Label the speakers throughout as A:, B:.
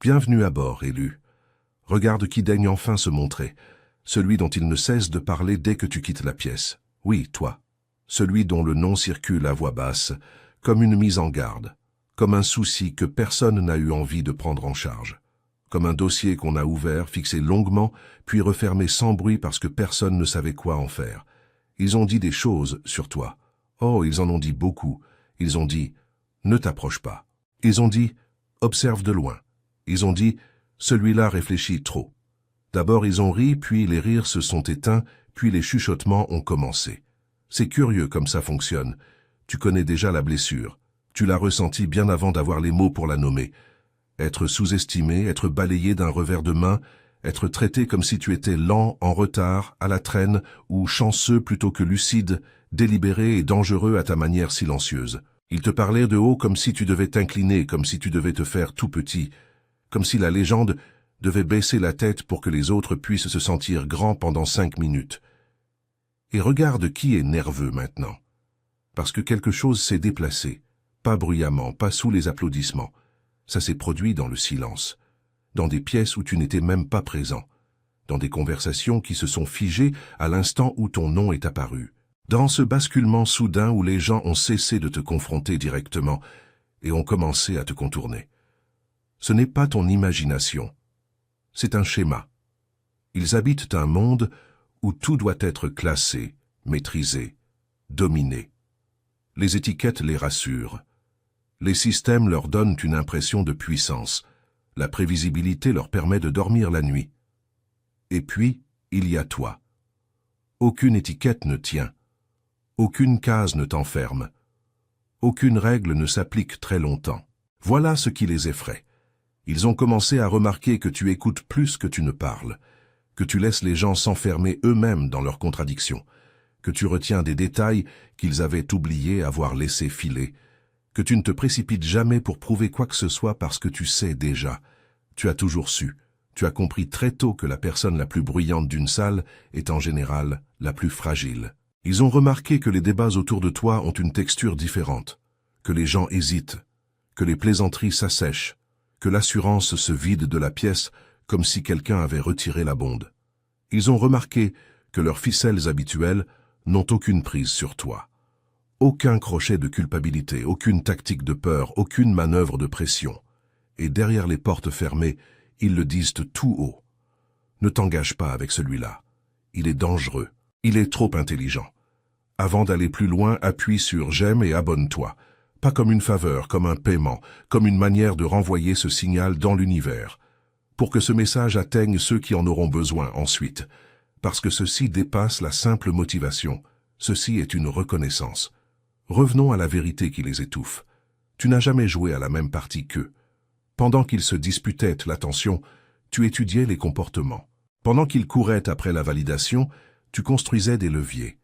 A: Bienvenue à bord, élu. Regarde qui daigne enfin se montrer, celui dont il ne cesse de parler dès que tu quittes la pièce. Oui, toi. Celui dont le nom circule à voix basse, comme une mise en garde, comme un souci que personne n'a eu envie de prendre en charge, comme un dossier qu'on a ouvert, fixé longuement, puis refermé sans bruit parce que personne ne savait quoi en faire. Ils ont dit des choses sur toi. Oh, ils en ont dit beaucoup. Ils ont dit « Ne t'approche pas ». Ils ont dit « Observe de loin ». Ils ont dit « Celui-là réfléchit trop ». D'abord ils ont ri, puis les rires se sont éteints, puis les chuchotements ont commencé. C'est curieux comme ça fonctionne. Tu connais déjà la blessure. Tu l'as ressentie bien avant d'avoir les mots pour la nommer. Être sous-estimé, être balayé d'un revers de main, être traité comme si tu étais lent, en retard, à la traîne, ou chanceux plutôt que lucide, délibéré et dangereux à ta manière silencieuse. Ils te parlaient de haut comme si tu devais t'incliner, comme si tu devais te faire tout petit, comme si la légende devait baisser la tête pour que les autres puissent se sentir grands pendant 5 minutes. Et regarde qui est nerveux maintenant. Parce que quelque chose s'est déplacé, pas bruyamment, pas sous les applaudissements. Ça s'est produit dans le silence, dans des pièces où tu n'étais même pas présent, dans des conversations qui se sont figées à l'instant où ton nom est apparu, dans ce basculement soudain où les gens ont cessé de te confronter directement et ont commencé à te contourner. Ce n'est pas ton imagination, c'est un schéma. Ils habitent un monde où tout doit être classé, maîtrisé, dominé. Les étiquettes les rassurent. Les systèmes leur donnent une impression de puissance. La prévisibilité leur permet de dormir la nuit. Et puis, il y a toi. Aucune étiquette ne tient. Aucune case ne t'enferme. Aucune règle ne s'applique très longtemps. Voilà ce qui les effraie. Ils ont commencé à remarquer que tu écoutes plus que tu ne parles, que tu laisses les gens s'enfermer eux-mêmes dans leurs contradictions, que tu retiens des détails qu'ils avaient oublié avoir laissé filer, que tu ne te précipites jamais pour prouver quoi que ce soit parce que tu sais déjà. Tu as toujours su. Tu as compris très tôt que la personne la plus bruyante d'une salle est en général la plus fragile. Ils ont remarqué que les débats autour de toi ont une texture différente, que les gens hésitent, que les plaisanteries s'assèchent, que l'assurance se vide de la pièce comme si quelqu'un avait retiré la bonde. Ils ont remarqué que leurs ficelles habituelles n'ont aucune prise sur toi. Aucun crochet de culpabilité, aucune tactique de peur, aucune manœuvre de pression. Et derrière les portes fermées, ils le disent tout haut. Ne t'engage pas avec celui-là. Il est dangereux. Il est trop intelligent. Avant d'aller plus loin, appuie sur « j'aime » et abonne-toi. Pas comme une faveur, comme un paiement, comme une manière de renvoyer ce signal dans l'univers, pour que ce message atteigne ceux qui en auront besoin ensuite. Parce que ceci dépasse la simple motivation. Ceci est une reconnaissance. Revenons à la vérité qui les étouffe. Tu n'as jamais joué à la même partie qu'eux. Pendant qu'ils se disputaient l'attention, tu étudiais les comportements. Pendant qu'ils couraient après la validation, tu construisais des leviers.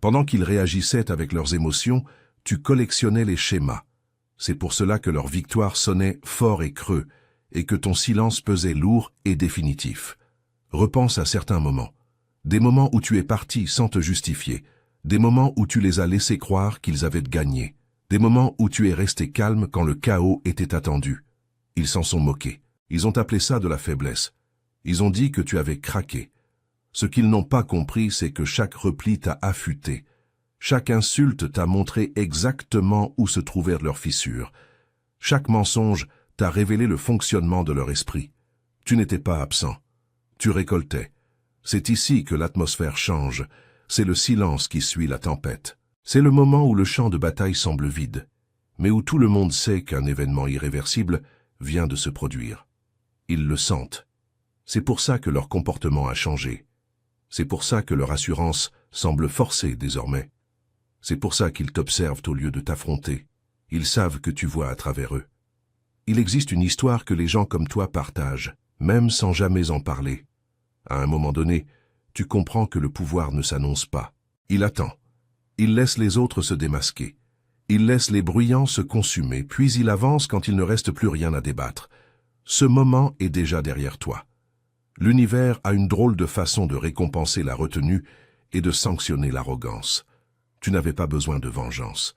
A: Pendant qu'ils réagissaient avec leurs émotions, tu collectionnais les schémas. C'est pour cela que leur victoire sonnait fort et creux, et que ton silence pesait lourd et définitif. Repense à certains moments. Des moments où tu es parti sans te justifier. Des moments où tu les as laissés croire qu'ils avaient gagné. Des moments où tu es resté calme quand le chaos était attendu. Ils s'en sont moqués. Ils ont appelé ça de la faiblesse. Ils ont dit que tu avais craqué. Ce qu'ils n'ont pas compris, c'est que chaque repli t'a affûté. Chaque insulte t'a montré exactement où se trouvèrent leurs fissures. Chaque mensonge t'a révélé le fonctionnement de leur esprit. Tu n'étais pas absent. Tu récoltais. C'est ici que l'atmosphère change. C'est le silence qui suit la tempête. C'est le moment où le champ de bataille semble vide, mais où tout le monde sait qu'un événement irréversible vient de se produire. Ils le sentent. C'est pour ça que leur comportement a changé. C'est pour ça que leur assurance semble forcée désormais. C'est pour ça qu'ils t'observent au lieu de t'affronter. Ils savent que tu vois à travers eux. Il existe une histoire que les gens comme toi partagent, même sans jamais en parler. À un moment donné, tu comprends que le pouvoir ne s'annonce pas. Il attend. Il laisse les autres se démasquer. Il laisse les bruyants se consumer, puis il avance quand il ne reste plus rien à débattre. Ce moment est déjà derrière toi. L'univers a une drôle de façon de récompenser la retenue et de sanctionner l'arrogance. Tu n'avais pas besoin de vengeance.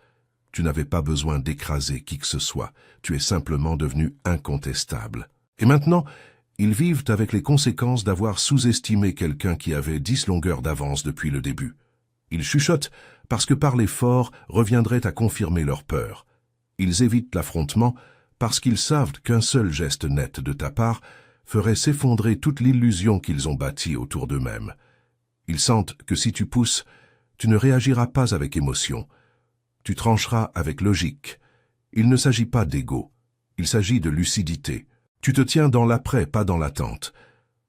A: Tu n'avais pas besoin d'écraser qui que ce soit. Tu es simplement devenu incontestable. Et maintenant, ils vivent avec les conséquences d'avoir sous-estimé quelqu'un qui avait 10 longueurs d'avance depuis le début. Ils chuchotent parce que parler fort reviendrait à confirmer leur peur. Ils évitent l'affrontement parce qu'ils savent qu'un seul geste net de ta part ferait s'effondrer toute l'illusion qu'ils ont bâtie autour d'eux-mêmes. Ils sentent que si tu pousses, tu ne réagiras pas avec émotion. Tu trancheras avec logique. Il ne s'agit pas d'ego, il s'agit de lucidité. Tu te tiens dans l'après, pas dans l'attente.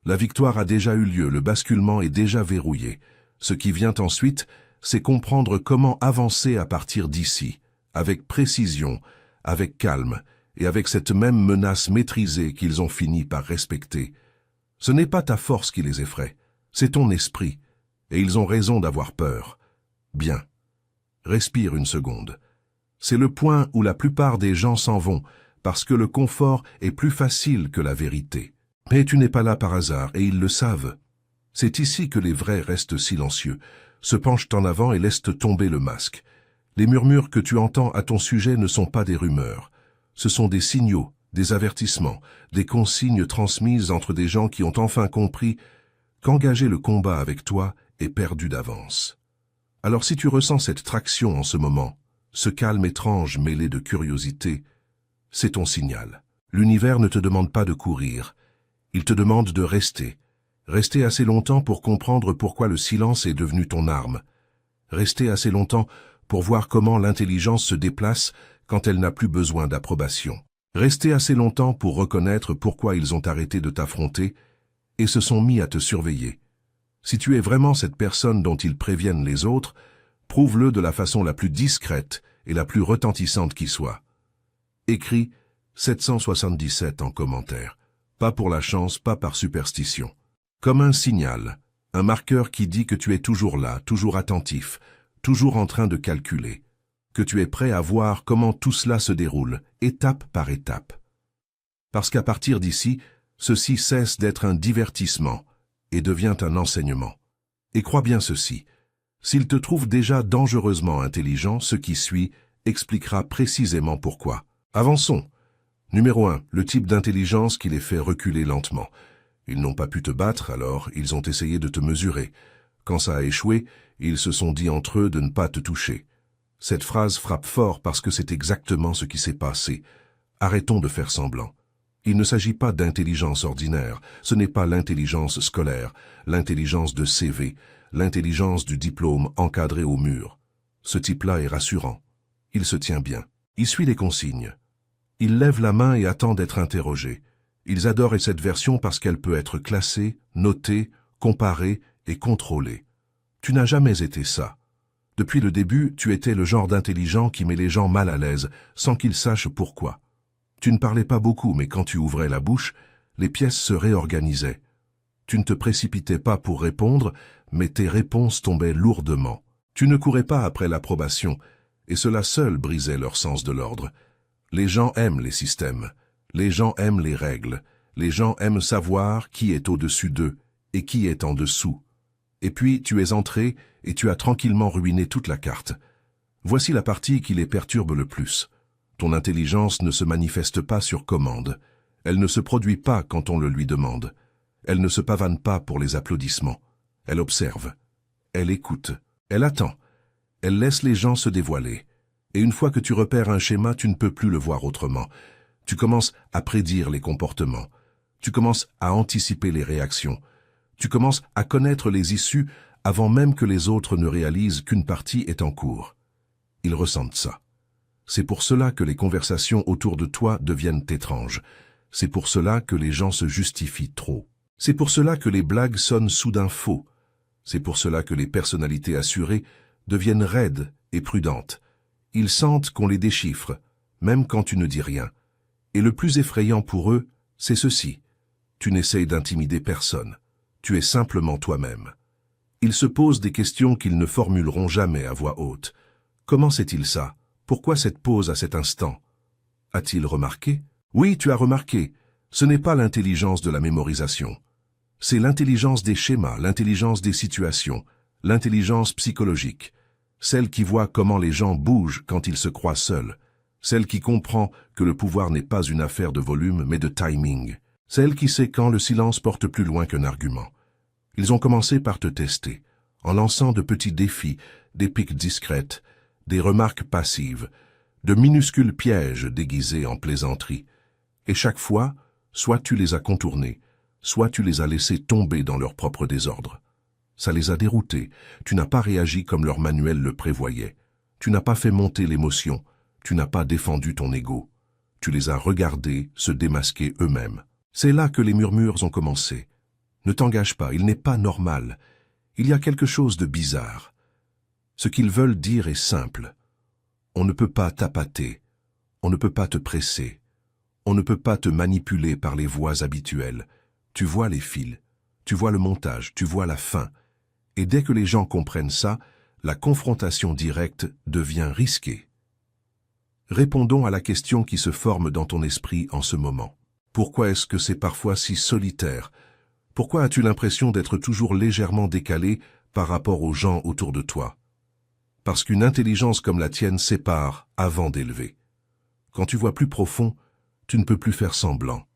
A: La victoire a déjà eu lieu, le basculement est déjà verrouillé. Ce qui vient ensuite, c'est comprendre comment avancer à partir d'ici, avec précision, avec calme, et avec cette même menace maîtrisée qu'ils ont fini par respecter. Ce n'est pas ta force qui les effraie, c'est ton esprit, et ils ont raison d'avoir peur. Bien. Respire une seconde. C'est le point où la plupart des gens s'en vont, parce que le confort est plus facile que la vérité. Mais tu n'es pas là par hasard, et ils le savent. C'est ici que les vrais restent silencieux, se penchent en avant et laissent tomber le masque. Les murmures que tu entends à ton sujet ne sont pas des rumeurs. Ce sont des signaux, des avertissements, des consignes transmises entre des gens qui ont enfin compris qu'engager le combat avec toi est perdu d'avance. Alors si tu ressens cette traction en ce moment, ce calme étrange mêlé de curiosité, c'est ton signal. L'univers ne te demande pas de courir, il te demande de rester. Rester assez longtemps pour comprendre pourquoi le silence est devenu ton arme. Rester assez longtemps pour voir comment l'intelligence se déplace quand elle n'a plus besoin d'approbation. Rester assez longtemps pour reconnaître pourquoi ils ont arrêté de t'affronter et se sont mis à te surveiller. Si tu es vraiment cette personne dont ils préviennent les autres, prouve-le de la façon la plus discrète et la plus retentissante qui soit. Écris 777 en commentaire. Pas pour la chance, pas par superstition. Comme un signal, un marqueur qui dit que tu es toujours là, toujours attentif, toujours en train de calculer, que tu es prêt à voir comment tout cela se déroule, étape par étape. Parce qu'à partir d'ici, ceci cesse d'être un divertissement et devient un enseignement. Et crois bien ceci, s'il te trouve déjà dangereusement intelligent, ce qui suit expliquera précisément pourquoi. Avançons. Numéro 1, le type d'intelligence qui les fait reculer lentement. Ils n'ont pas pu te battre, alors ils ont essayé de te mesurer. Quand ça a échoué, ils se sont dit entre eux de ne pas te toucher. Cette phrase frappe fort parce que c'est exactement ce qui s'est passé. Arrêtons de faire semblant. Il ne s'agit pas d'intelligence ordinaire, ce n'est pas l'intelligence scolaire, l'intelligence de CV, l'intelligence du diplôme encadré au mur. Ce type-là est rassurant. Il se tient bien. Il suit les consignes. Il lève la main et attend d'être interrogé. Ils adorent cette version parce qu'elle peut être classée, notée, comparée et contrôlée. Tu n'as jamais été ça. Depuis le début, tu étais le genre d'intelligent qui met les gens mal à l'aise, sans qu'ils sachent pourquoi. Tu ne parlais pas beaucoup, mais quand tu ouvrais la bouche, les pièces se réorganisaient. Tu ne te précipitais pas pour répondre, mais tes réponses tombaient lourdement. Tu ne courais pas après l'approbation, et cela seul brisait leur sens de l'ordre. Les gens aiment les systèmes, les gens aiment les règles, les gens aiment savoir qui est au-dessus d'eux et qui est en dessous. Et puis tu es entré et tu as tranquillement ruiné toute la carte. Voici la partie qui les perturbe le plus. Ton intelligence ne se manifeste pas sur commande. Elle ne se produit pas quand on le lui demande. Elle ne se pavane pas pour les applaudissements. Elle observe. Elle écoute. Elle attend. Elle laisse les gens se dévoiler. Et une fois que tu repères un schéma, tu ne peux plus le voir autrement. Tu commences à prédire les comportements. Tu commences à anticiper les réactions. Tu commences à connaître les issues avant même que les autres ne réalisent qu'une partie est en cours. Ils ressentent ça. C'est pour cela que les conversations autour de toi deviennent étranges. C'est pour cela que les gens se justifient trop. C'est pour cela que les blagues sonnent soudain faux. C'est pour cela que les personnalités assurées deviennent raides et prudentes. Ils sentent qu'on les déchiffre, même quand tu ne dis rien. Et le plus effrayant pour eux, c'est ceci. Tu n'essayes d'intimider personne. Tu es simplement toi-même. Ils se posent des questions qu'ils ne formuleront jamais à voix haute. Comment sait-il ça? Pourquoi cette pause à cet instant? A-t-il remarqué? Oui, tu as remarqué. Ce n'est pas l'intelligence de la mémorisation. C'est l'intelligence des schémas, l'intelligence des situations, l'intelligence psychologique. Celle qui voit comment les gens bougent quand ils se croient seuls. Celle qui comprend que le pouvoir n'est pas une affaire de volume mais de timing. Celle qui sait quand le silence porte plus loin qu'un argument. Ils ont commencé par te tester, en lançant de petits défis, des piques discrètes, des remarques passives, de minuscules pièges déguisés en plaisanteries. Et chaque fois, soit tu les as contournés, soit tu les as laissés tomber dans leur propre désordre. Ça les a déroutés, tu n'as pas réagi comme leur manuel le prévoyait. Tu n'as pas fait monter l'émotion, tu n'as pas défendu ton ego. Tu les as regardés se démasquer eux-mêmes. C'est là que les murmures ont commencé. Ne t'engage pas, il n'est pas normal. Il y a quelque chose de bizarre. Ce qu'ils veulent dire est simple. On ne peut pas t'appâter, on ne peut pas te presser, on ne peut pas te manipuler par les voies habituelles. Tu vois les fils, tu vois le montage, tu vois la fin. Et dès que les gens comprennent ça, la confrontation directe devient risquée. Répondons à la question qui se forme dans ton esprit en ce moment. Pourquoi est-ce que c'est parfois si solitaire? Pourquoi as-tu l'impression d'être toujours légèrement décalé par rapport aux gens autour de toi? Parce qu'une intelligence comme la tienne sépare avant d'élever. Quand tu vois plus profond, tu ne peux plus faire semblant.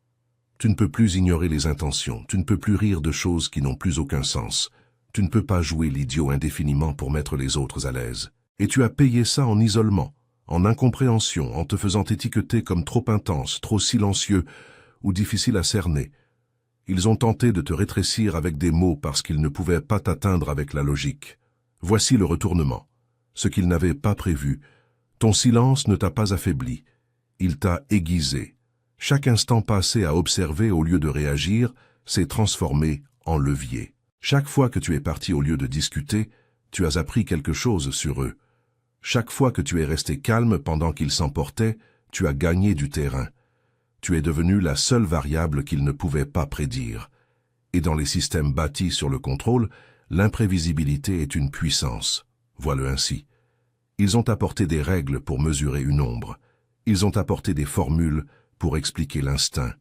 A: Tu ne peux plus ignorer les intentions, tu ne peux plus rire de choses qui n'ont plus aucun sens. Tu ne peux pas jouer l'idiot indéfiniment pour mettre les autres à l'aise. Et tu as payé ça en isolement, en incompréhension, en te faisant étiqueter comme trop intense, trop silencieux ou difficile à cerner. Ils ont tenté de te rétrécir avec des mots parce qu'ils ne pouvaient pas t'atteindre avec la logique. Voici le retournement. Ce qu'ils n'avaient pas prévu. Ton silence ne t'a pas affaibli. Il t'a aiguisé. Chaque instant passé à observer au lieu de réagir s'est transformé en levier. Chaque fois que tu es parti au lieu de discuter, tu as appris quelque chose sur eux. Chaque fois que tu es resté calme pendant qu'ils s'emportaient, tu as gagné du terrain. Tu es devenu la seule variable qu'ils ne pouvaient pas prédire. Et dans les systèmes bâtis sur le contrôle, l'imprévisibilité est une puissance. Vois-le ainsi. Ils ont apporté des règles pour mesurer une ombre. Ils ont apporté des formules pour expliquer l'instinct.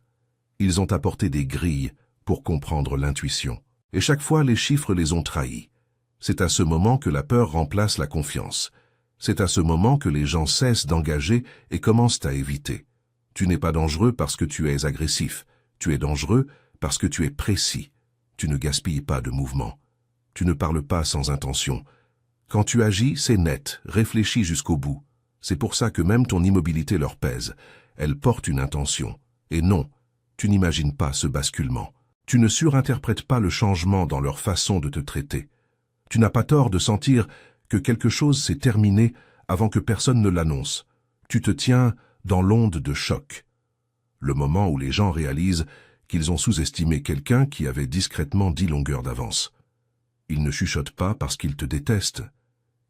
A: Ils ont apporté des grilles pour comprendre l'intuition. Et chaque fois, les chiffres les ont trahis. C'est à ce moment que la peur remplace la confiance. C'est à ce moment que les gens cessent d'engager et commencent à éviter. Tu n'es pas dangereux parce que tu es agressif. Tu es dangereux parce que tu es précis. Tu ne gaspilles pas de mouvement. Tu ne parles pas sans intention. Quand tu agis, c'est net, réfléchi jusqu'au bout. C'est pour ça que même ton immobilité leur pèse. Elle porte une intention. Et non, tu n'imagines pas ce basculement. Tu ne surinterprètes pas le changement dans leur façon de te traiter. Tu n'as pas tort de sentir que quelque chose s'est terminé avant que personne ne l'annonce. Tu te tiens dans l'onde de choc. Le moment où les gens réalisent qu'ils ont sous-estimé quelqu'un qui avait discrètement 10 longueurs d'avance. Ils ne chuchotent pas parce qu'ils te détestent.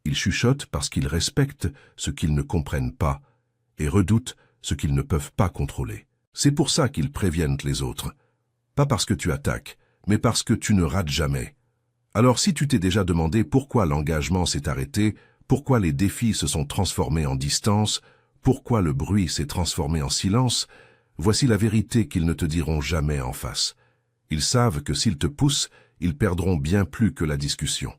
A: Ils chuchotent parce qu'ils respectent ce qu'ils ne comprennent pas et redoutent ce qu'ils ne peuvent pas contrôler. C'est pour ça qu'ils préviennent les autres. Pas parce que tu attaques, mais parce que tu ne rates jamais. Alors si tu t'es déjà demandé pourquoi l'engagement s'est arrêté, pourquoi les défis se sont transformés en distance, pourquoi le bruit s'est transformé en silence, voici la vérité qu'ils ne te diront jamais en face. Ils savent que s'ils te poussent, ils perdront bien plus que la discussion.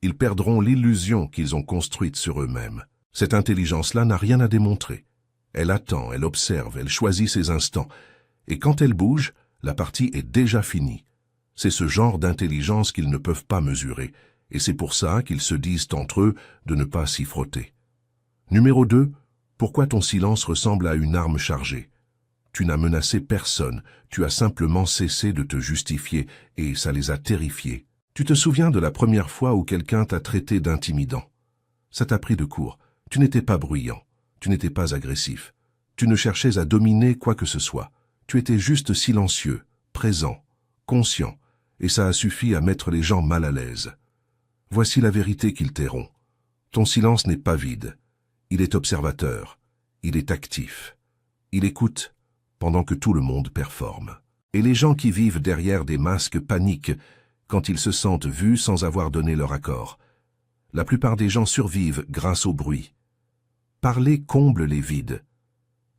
A: Ils perdront l'illusion qu'ils ont construite sur eux-mêmes. Cette intelligence-là n'a rien à démontrer. Elle attend, elle observe, elle choisit ses instants. Et quand elle bouge, la partie est déjà finie. C'est ce genre d'intelligence qu'ils ne peuvent pas mesurer, et c'est pour ça qu'ils se disent entre eux de ne pas s'y frotter. Numéro 2, pourquoi ton silence ressemble à une arme chargée? Tu n'as menacé personne, tu as simplement cessé de te justifier, et ça les a terrifiés. Tu te souviens de la première fois où quelqu'un t'a traité d'intimidant. Ça t'a pris de court, tu n'étais pas bruyant, tu n'étais pas agressif, tu ne cherchais à dominer quoi que ce soit. Tu étais juste silencieux, présent, conscient, et ça a suffi à mettre les gens mal à l'aise. Voici la vérité qu'ils tairont. Ton silence n'est pas vide. Il est observateur. Il est actif. Il écoute pendant que tout le monde performe. Et les gens qui vivent derrière des masques paniquent quand ils se sentent vus sans avoir donné leur accord. La plupart des gens survivent grâce au bruit. Parler comble les vides.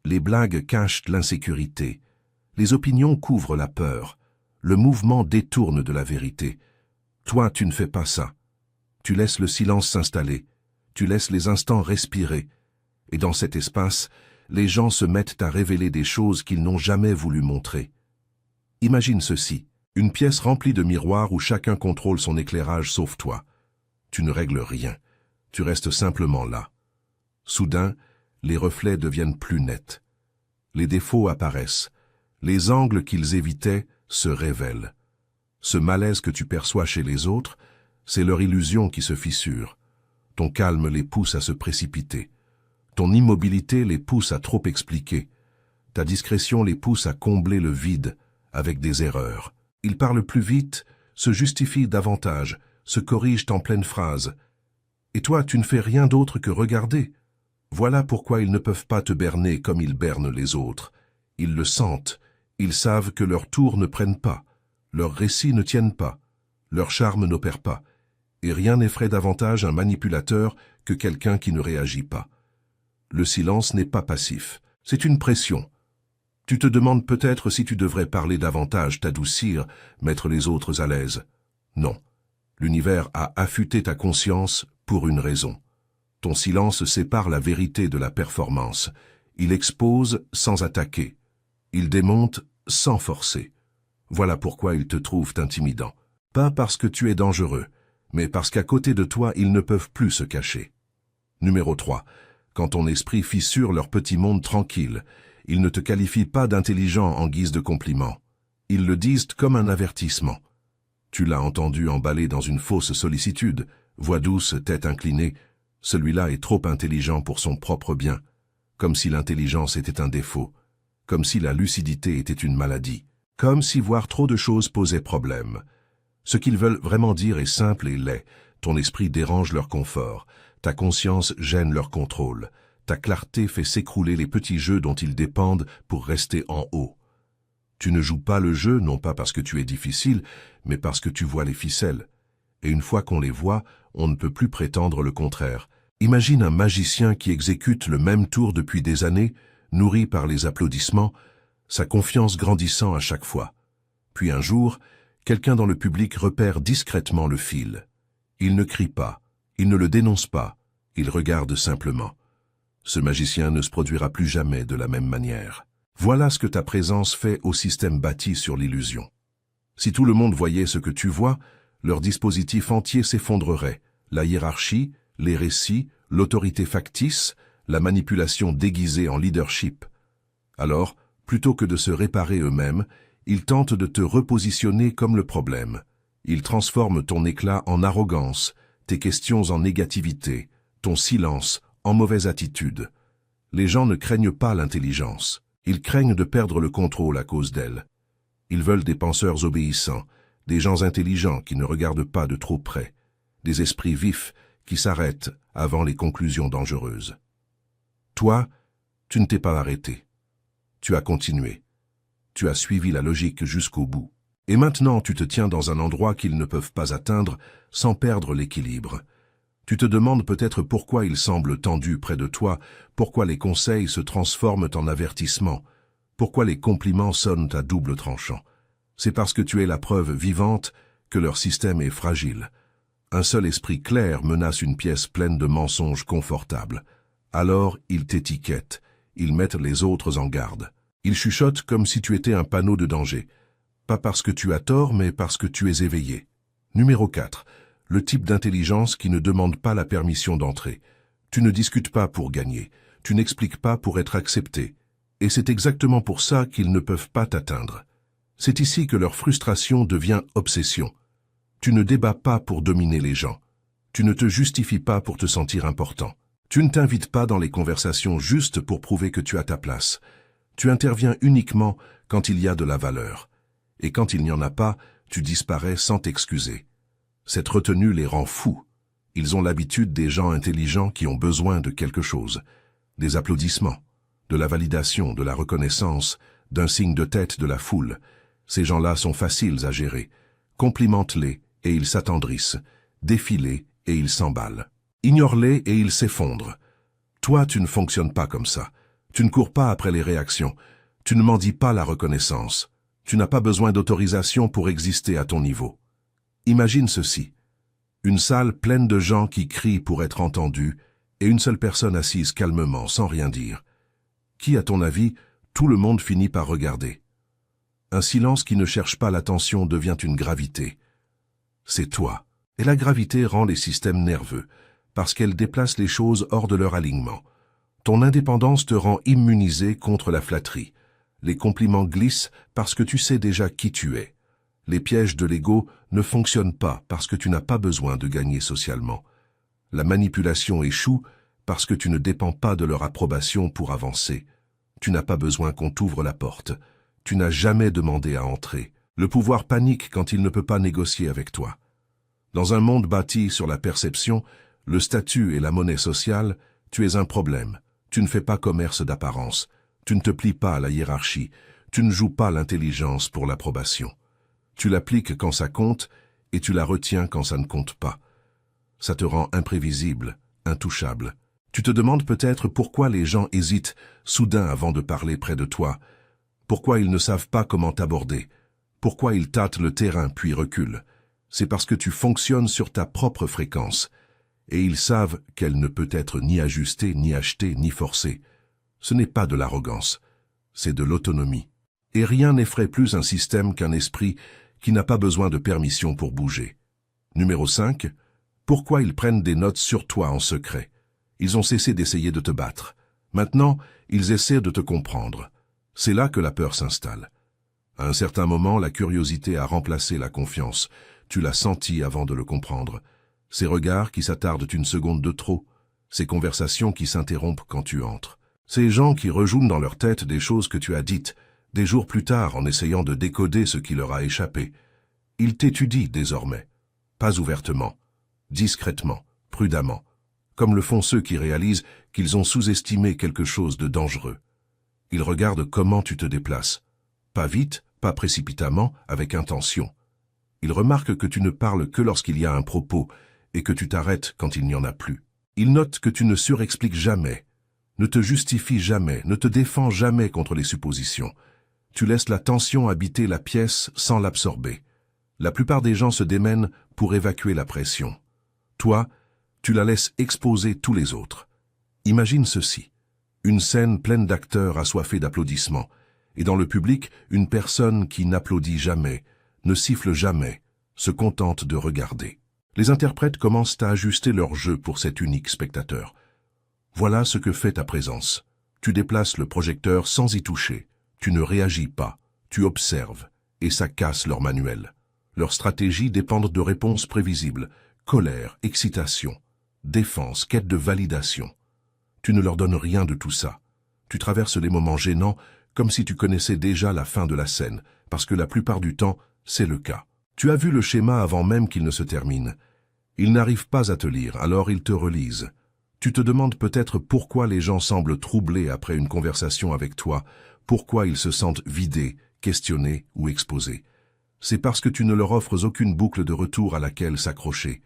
A: Les blagues cachent l'insécurité. Les opinions couvrent la peur. Le mouvement détourne de la vérité. Toi, tu ne fais pas ça. Tu laisses le silence s'installer. Tu laisses les instants respirer. Et dans cet espace, les gens se mettent à révéler des choses qu'ils n'ont jamais voulu montrer. Imagine ceci, une pièce remplie de miroirs où chacun contrôle son éclairage sauf toi. Tu ne règles rien, tu restes simplement là. Soudain, les reflets deviennent plus nets. Les défauts apparaissent, les angles qu'ils évitaient se révèlent. Ce malaise que tu perçois chez les autres, c'est leur illusion qui se fissure. Ton calme les pousse à se précipiter. Ton immobilité les pousse à trop expliquer. Ta discrétion les pousse à combler le vide avec des erreurs. Ils parlent plus vite, se justifient davantage, se corrigent en pleine phrase. Et toi, tu ne fais rien d'autre que regarder. Voilà pourquoi ils ne peuvent pas te berner comme ils bernent les autres. Ils le sentent, ils savent que leurs tours ne prennent pas, leurs récits ne tiennent pas, leur charme n'opère pas, et rien n'effraie davantage un manipulateur que quelqu'un qui ne réagit pas. Le silence n'est pas passif, c'est une pression. Tu te demandes peut-être si tu devrais parler davantage, t'adoucir, mettre les autres à l'aise. Non, l'univers a affûté ta conscience pour une raison. Ton silence sépare la vérité de la performance. Il expose sans attaquer. Il démonte sans forcer. Voilà pourquoi ils te trouvent intimidant. Pas parce que tu es dangereux, mais parce qu'à côté de toi, ils ne peuvent plus se cacher. Numéro 3. Quand ton esprit fissure leur petit monde tranquille, ils ne te qualifient pas d'intelligent en guise de compliment. Ils le disent comme un avertissement. Tu l'as entendu emballer dans une fausse sollicitude, voix douce, tête inclinée. Celui-là est trop intelligent pour son propre bien, comme si l'intelligence était un défaut, comme si la lucidité était une maladie, comme si voir trop de choses posait problème. Ce qu'ils veulent vraiment dire est simple et laid. Ton esprit dérange leur confort, ta conscience gêne leur contrôle, ta clarté fait s'écrouler les petits jeux dont ils dépendent pour rester en haut. Tu ne joues pas le jeu, non pas parce que tu es difficile, mais parce que tu vois les ficelles. Et une fois qu'on les voit, on ne peut plus prétendre le contraire. Imagine un magicien qui exécute le même tour depuis des années, nourri par les applaudissements, sa confiance grandissant à chaque fois. Puis un jour, quelqu'un dans le public repère discrètement le fil. Il ne crie pas, il ne le dénonce pas, il regarde simplement. Ce magicien ne se produira plus jamais de la même manière. Voilà ce que ta présence fait au système bâti sur l'illusion. Si tout le monde voyait ce que tu vois, leur dispositif entier s'effondrerait. La hiérarchie, les récits, l'autorité factice, la manipulation déguisée en leadership. Alors, plutôt que de se réparer eux-mêmes, ils tentent de te repositionner comme le problème. Ils transforment ton éclat en arrogance, tes questions en négativité, ton silence en mauvaise attitude. Les gens ne craignent pas l'intelligence. Ils craignent de perdre le contrôle à cause d'elle. Ils veulent des penseurs obéissants, des gens intelligents qui ne regardent pas de trop près, des esprits vifs qui s'arrêtent avant les conclusions dangereuses. Toi, tu ne t'es pas arrêté. Tu as continué. Tu as suivi la logique jusqu'au bout. Et maintenant, tu te tiens dans un endroit qu'ils ne peuvent pas atteindre sans perdre l'équilibre. Tu te demandes peut-être pourquoi ils semblent tendus près de toi, pourquoi les conseils se transforment en avertissements, pourquoi les compliments sonnent à double tranchant. C'est parce que tu es la preuve vivante que leur système est fragile. Un seul esprit clair menace une pièce pleine de mensonges confortables. Alors, ils t'étiquettent, ils mettent les autres en garde. Ils chuchotent comme si tu étais un panneau de danger. Pas parce que tu as tort, mais parce que tu es éveillé. Numéro 4. Le type d'intelligence qui ne demande pas la permission d'entrer. Tu ne discutes pas pour gagner, tu n'expliques pas pour être accepté. Et c'est exactement pour ça qu'ils ne peuvent pas t'atteindre. C'est ici que leur frustration devient obsession. Tu ne débats pas pour dominer les gens. Tu ne te justifies pas pour te sentir important. Tu ne t'invites pas dans les conversations juste pour prouver que tu as ta place. Tu interviens uniquement quand il y a de la valeur. Et quand il n'y en a pas, tu disparais sans t'excuser. Cette retenue les rend fous. Ils ont l'habitude des gens intelligents qui ont besoin de quelque chose. Des applaudissements, de la validation, de la reconnaissance, d'un signe de tête de la foule. Ces gens-là sont faciles à gérer. Complimente-les et ils s'attendrissent. Défie-les et ils s'emballent. Ignore-les et ils s'effondrent. Toi, tu ne fonctionnes pas comme ça. Tu ne cours pas après les réactions. Tu ne mendies pas la reconnaissance. Tu n'as pas besoin d'autorisation pour exister à ton niveau. Imagine ceci. Une salle pleine de gens qui crient pour être entendus et une seule personne assise calmement, sans rien dire. Qui, à ton avis, tout le monde finit par regarder? Un silence qui ne cherche pas l'attention devient une gravité. C'est toi. Et la gravité rend les systèmes nerveux, parce qu'elle déplace les choses hors de leur alignement. Ton indépendance te rend immunisé contre la flatterie. Les compliments glissent parce que tu sais déjà qui tu es. Les pièges de l'ego ne fonctionnent pas parce que tu n'as pas besoin de gagner socialement. La manipulation échoue parce que tu ne dépends pas de leur approbation pour avancer. Tu n'as pas besoin qu'on t'ouvre la porte. Tu n'as jamais demandé à entrer. Le pouvoir panique quand il ne peut pas négocier avec toi. Dans un monde bâti sur la perception, le statut et la monnaie sociale, tu es un problème. Tu ne fais pas commerce d'apparence. Tu ne te plies pas à la hiérarchie. Tu ne joues pas l'intelligence pour l'approbation. Tu l'appliques quand ça compte et tu la retiens quand ça ne compte pas. Ça te rend imprévisible, intouchable. Tu te demandes peut-être pourquoi les gens hésitent soudain avant de parler près de toi, pourquoi ils ne savent pas comment t'aborder, pourquoi ils tâtent le terrain puis reculent. C'est parce que tu fonctionnes sur ta propre fréquence, et ils savent qu'elle ne peut être ni ajustée, ni achetée, ni forcée. Ce n'est pas de l'arrogance, c'est de l'autonomie. Et rien n'effraie plus un système qu'un esprit qui n'a pas besoin de permission pour bouger. Numéro 5. Pourquoi ils prennent des notes sur toi en secret? Ils ont cessé d'essayer de te battre. Maintenant, ils essaient de te comprendre. C'est là que la peur s'installe. À un certain moment, la curiosité a remplacé la confiance. Tu l'as senti avant de le comprendre. Ces regards qui s'attardent une seconde de trop. Ces conversations qui s'interrompent quand tu entres. Ces gens qui rejouent dans leur tête des choses que tu as dites, des jours plus tard en essayant de décoder ce qui leur a échappé. Ils t'étudient désormais. Pas ouvertement, discrètement, prudemment, comme le font ceux qui réalisent qu'ils ont sous-estimé quelque chose de dangereux. Ils regardent comment tu te déplaces. Pas vite, pas précipitamment, avec intention. Ils remarquent que tu ne parles que lorsqu'il y a un propos et que tu t'arrêtes quand il n'y en a plus. Ils notent que tu ne surexpliques jamais, ne te justifies jamais, ne te défends jamais contre les suppositions. Tu laisses la tension habiter la pièce sans l'absorber. La plupart des gens se démènent pour évacuer la pression. Toi, tu la laisses exposer tous les autres. Imagine ceci. Une scène pleine d'acteurs assoiffés d'applaudissements, et dans le public, une personne qui n'applaudit jamais, ne siffle jamais, se contente de regarder. Les interprètes commencent à ajuster leur jeu pour cet unique spectateur. Voilà ce que fait ta présence. Tu déplaces le projecteur sans y toucher. Tu ne réagis pas, tu observes, et ça casse leur manuel. Leurs stratégies dépendent de réponses prévisibles, colère, excitation, défense, quête de validation. Tu ne leur donnes rien de tout ça. Tu traverses les moments gênants comme si tu connaissais déjà la fin de la scène, parce que la plupart du temps, c'est le cas. Tu as vu le schéma avant même qu'il ne se termine. Ils n'arrivent pas à te lire, alors ils te relisent. Tu te demandes peut-être pourquoi les gens semblent troublés après une conversation avec toi, pourquoi ils se sentent vidés, questionnés ou exposés. C'est parce que tu ne leur offres aucune boucle de retour à laquelle s'accrocher.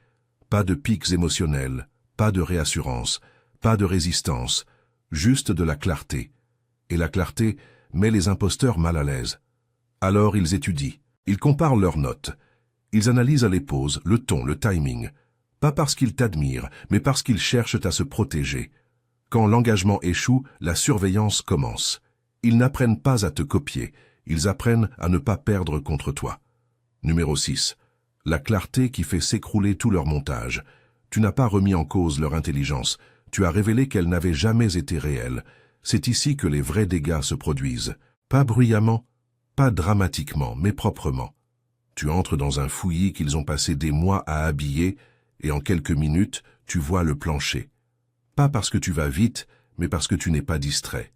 A: Pas de pics émotionnels, pas de réassurance, pas de résistance, juste de la clarté. Et la clarté met les imposteurs mal à l'aise. Alors ils étudient, ils comparent leurs notes, ils analysent les pauses, le ton, le timing, pas parce qu'ils t'admirent, mais parce qu'ils cherchent à se protéger. Quand l'engagement échoue, la surveillance commence. Ils n'apprennent pas à te copier, ils apprennent à ne pas perdre contre toi. Numéro 6. La clarté qui fait s'écrouler tout leur montage. Tu n'as pas remis en cause leur intelligence, tu as révélé qu'elle n'avait jamais été réelle. C'est ici que les vrais dégâts se produisent. Pas bruyamment, pas dramatiquement, mais proprement. Tu entres dans un fouillis qu'ils ont passé des mois à habiller, et en quelques minutes, tu vois le plancher. Pas parce que tu vas vite, mais parce que tu n'es pas distrait.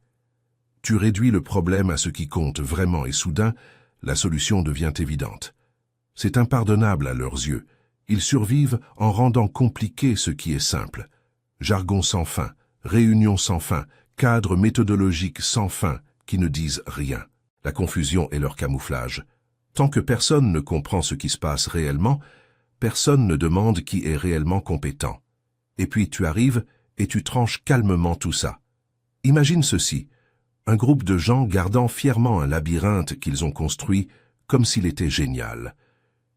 A: Tu réduis le problème à ce qui compte vraiment et soudain, la solution devient évidente. C'est impardonnable à leurs yeux. Ils survivent en rendant compliqué ce qui est simple. Jargon sans fin, réunions sans fin, cadres méthodologiques sans fin qui ne disent rien. La confusion est leur camouflage. Tant que personne ne comprend ce qui se passe réellement, personne ne demande qui est réellement compétent. Et puis tu arrives et tu tranches calmement tout ça. Imagine ceci, un groupe de gens gardant fièrement un labyrinthe qu'ils ont construit comme s'il était génial.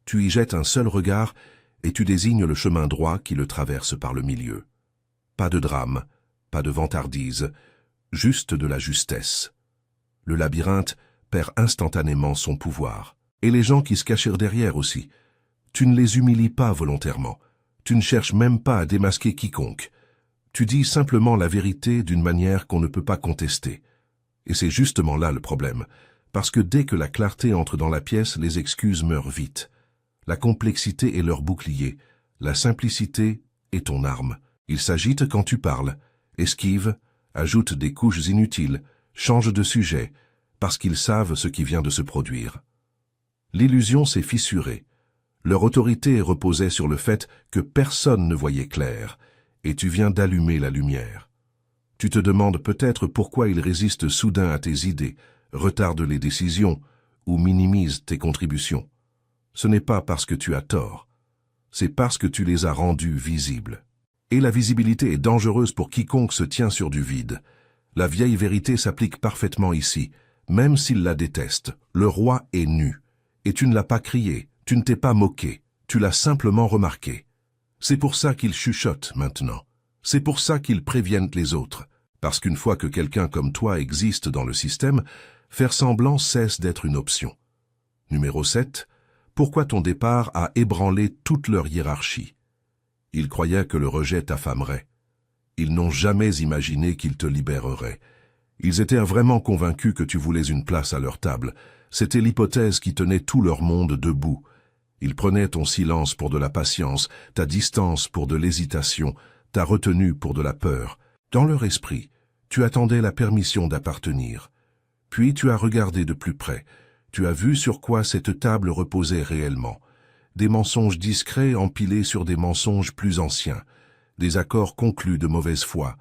A: Tu y jettes un seul regard et tu désignes le chemin droit qui le traverse par le milieu. Pas de drame, pas de vantardise, juste de la justesse. Le labyrinthe perd instantanément son pouvoir. Et les gens qui se cachent derrière aussi. Tu ne les humilies pas volontairement. Tu ne cherches même pas à démasquer quiconque. Tu dis simplement la vérité d'une manière qu'on ne peut pas contester. Et c'est justement là le problème. Parce que dès que la clarté entre dans la pièce, les excuses meurent vite. La complexité est leur bouclier. La simplicité est ton arme. Ils s'agitent quand tu parles, esquivent, ajoutent des couches inutiles, changent de sujet, parce qu'ils savent ce qui vient de se produire. L'illusion s'est fissurée. Leur autorité reposait sur le fait que personne ne voyait clair, et tu viens d'allumer la lumière. Tu te demandes peut-être pourquoi ils résistent soudain à tes idées, retardent les décisions ou minimisent tes contributions. Ce n'est pas parce que tu as tort, c'est parce que tu les as rendus visibles. Et la visibilité est dangereuse pour quiconque se tient sur du vide. La vieille vérité s'applique parfaitement ici, même s'il la déteste. Le roi est nu. Et tu ne l'as pas crié, tu ne t'es pas moqué, tu l'as simplement remarqué. C'est pour ça qu'ils chuchotent maintenant. C'est pour ça qu'ils préviennent les autres. Parce qu'une fois que quelqu'un comme toi existe dans le système, faire semblant cesse d'être une option. Numéro 7. Pourquoi ton départ a ébranlé toute leur hiérarchie? Ils croyaient que le rejet t'affamerait. Ils n'ont jamais imaginé qu'ils te libéreraient. Ils étaient vraiment convaincus que tu voulais une place à leur table. C'était l'hypothèse qui tenait tout leur monde debout. Ils prenaient ton silence pour de la patience, ta distance pour de l'hésitation, ta retenue pour de la peur. Dans leur esprit, tu attendais la permission d'appartenir. Puis tu as regardé de plus près. Tu as vu sur quoi cette table reposait réellement. Des mensonges discrets empilés sur des mensonges plus anciens. Des accords conclus de mauvaise foi.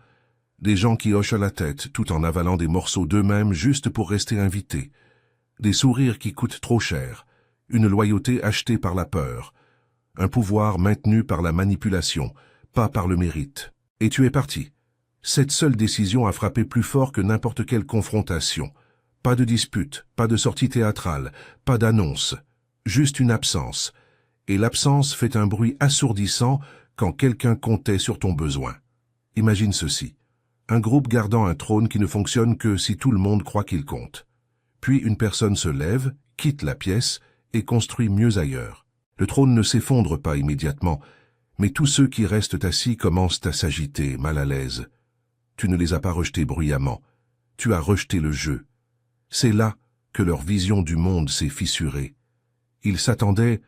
A: Des gens qui hochent la tête tout en avalant des morceaux d'eux-mêmes juste pour rester invités. Des sourires qui coûtent trop cher. Une loyauté achetée par la peur. Un pouvoir maintenu par la manipulation, pas par le mérite. Et tu es parti. Cette seule décision a frappé plus fort que n'importe quelle confrontation. Pas de dispute, pas de sortie théâtrale, pas d'annonce. Juste une absence. Et l'absence fait un bruit assourdissant quand quelqu'un comptait sur ton besoin. Imagine ceci. Un groupe gardant un trône qui ne fonctionne que si tout le monde croit qu'il compte. Puis une personne se lève, quitte la pièce et construit mieux ailleurs. Le trône ne s'effondre pas immédiatement, mais tous ceux qui restent assis commencent à s'agiter, mal à l'aise. Tu ne les as pas rejetés bruyamment. Tu as rejeté le jeu. C'est là que leur vision du monde s'est fissurée. Ils s'attendaient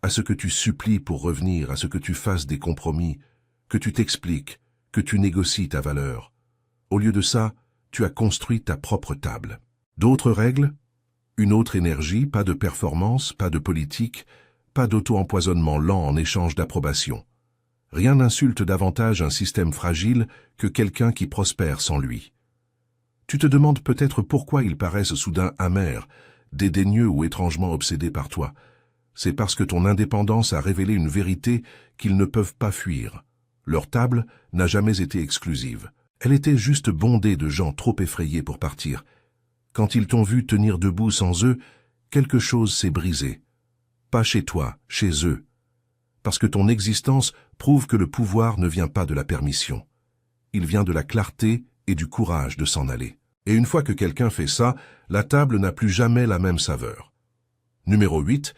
A: à ce que tu supplies pour revenir, à ce que tu fasses des compromis, que tu t'expliques, que tu négocies ta valeur. Au lieu de ça, tu as construit ta propre table. D'autres règles? Une autre énergie, pas de performance, pas de politique, pas d'auto-empoisonnement lent en échange d'approbation. Rien n'insulte davantage un système fragile que quelqu'un qui prospère sans lui. Tu te demandes peut-être pourquoi ils paraissent soudain amers, dédaigneux ou étrangement obsédés par toi. C'est parce que ton indépendance a révélé une vérité qu'ils ne peuvent pas fuir. Leur table n'a jamais été exclusive. Elle était juste bondée de gens trop effrayés pour partir. Quand ils t'ont vu tenir debout sans eux, quelque chose s'est brisé. Pas chez toi, chez eux. Parce que ton existence prouve que le pouvoir ne vient pas de la permission. Il vient de la clarté et du courage de s'en aller. Et une fois que quelqu'un fait ça, la table n'a plus jamais la même saveur. Numéro 8.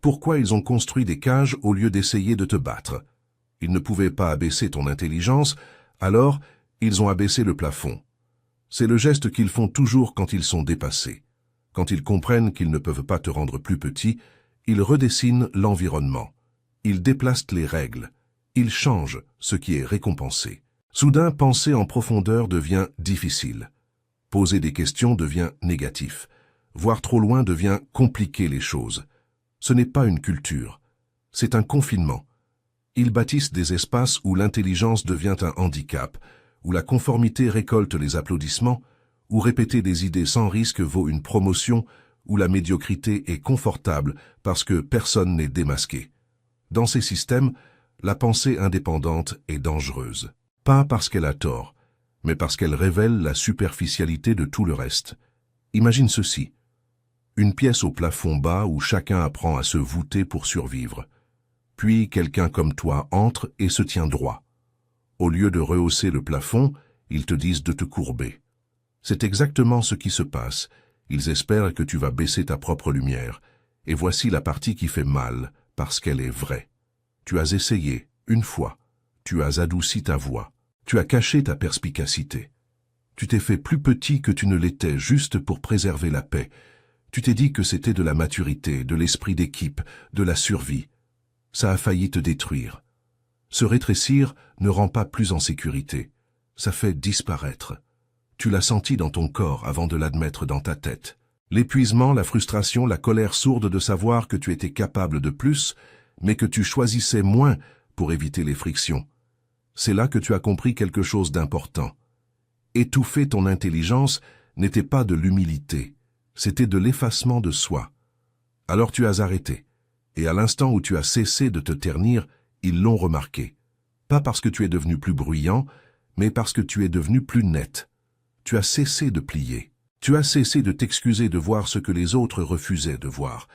A: Pourquoi ils ont construit des cages au lieu d'essayer de te battre? Ils ne pouvaient pas abaisser ton intelligence, alors ils ont abaissé le plafond. C'est le geste qu'ils font toujours quand ils sont dépassés. Quand ils comprennent qu'ils ne peuvent pas te rendre plus petit, ils redessinent l'environnement. Ils déplacent les règles. Ils changent ce qui est récompensé. Soudain, penser en profondeur devient difficile. Poser des questions devient négatif. Voir trop loin devient compliquer les choses. Ce n'est pas une culture. C'est un confinement. Ils bâtissent des espaces où l'intelligence devient un handicap, où la conformité récolte les applaudissements, où répéter des idées sans risque vaut une promotion, où la médiocrité est confortable parce que personne n'est démasqué. Dans ces systèmes, la pensée indépendante est dangereuse. Pas parce qu'elle a tort, mais parce qu'elle révèle la superficialité de tout le reste. Imagine ceci. Une pièce au plafond bas où chacun apprend à se voûter pour survivre. Puis quelqu'un comme toi entre et se tient droit. Au lieu de rehausser le plafond, ils te disent de te courber. C'est exactement ce qui se passe. Ils espèrent que tu vas baisser ta propre lumière. Et voici la partie qui fait mal, parce qu'elle est vraie. Tu as essayé, une fois. Tu as adouci ta voix. Tu as caché ta perspicacité. Tu t'es fait plus petit que tu ne l'étais juste pour préserver la paix. Tu t'es dit que c'était de la maturité, de l'esprit d'équipe, de la survie. Ça a failli te détruire. Se rétrécir ne rend pas plus en sécurité. Ça fait disparaître. Tu l'as senti dans ton corps avant de l'admettre dans ta tête. L'épuisement, la frustration, la colère sourde de savoir que tu étais capable de plus, mais que tu choisissais moins pour éviter les frictions. C'est là que tu as compris quelque chose d'important. Étouffer ton intelligence n'était pas de l'humilité, c'était de l'effacement de soi. Alors tu as arrêté, et à l'instant où tu as cessé de te ternir, ils l'ont remarqué. Pas parce que tu es devenu plus bruyant, mais parce que tu es devenu plus net. Tu as cessé de plier. Tu as cessé de t'excuser de voir ce que les autres refusaient de voir.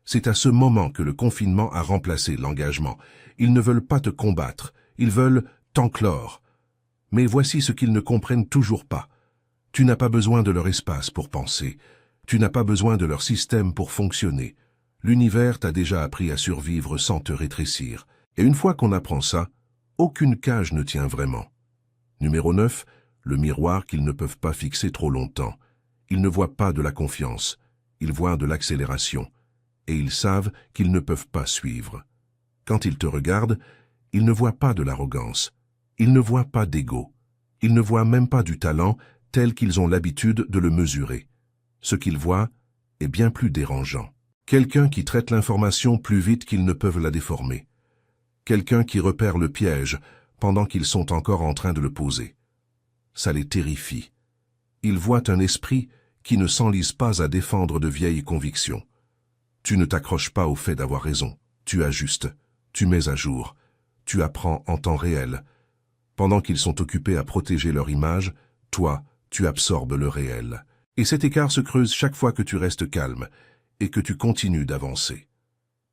A: C'est à ce moment que le confinement a remplacé l'engagement. Ils ne veulent pas te combattre, ils veulent t'enclore. Mais voici ce qu'ils ne comprennent toujours pas. Tu n'as pas besoin de leur espace pour penser. Tu n'as pas besoin de leur système pour fonctionner. L'univers t'a déjà appris à survivre sans te rétrécir. Et une fois qu'on apprend ça, aucune cage ne tient vraiment. Numéro 9, le miroir qu'ils ne peuvent pas fixer trop longtemps. Ils ne voient pas de la confiance, ils voient de l'accélération. Et ils savent qu'ils ne peuvent pas suivre. Quand ils te regardent, ils ne voient pas de l'arrogance. Ils ne voient pas d'ego. Ils ne voient même pas du talent tel qu'ils ont l'habitude de le mesurer. Ce qu'ils voient est bien plus dérangeant. Quelqu'un qui traite l'information plus vite qu'ils ne peuvent la déformer. Quelqu'un qui repère le piège pendant qu'ils sont encore en train de le poser. Ça les terrifie. Ils voient un esprit qui ne s'enlise pas à défendre de vieilles convictions. Tu ne t'accroches pas au fait d'avoir raison. Tu ajustes, tu mets à jour, tu apprends en temps réel. Pendant qu'ils sont occupés à protéger leur image, toi, tu absorbes le réel. Et cet écart se creuse chaque fois que tu restes calme et que tu continues d'avancer.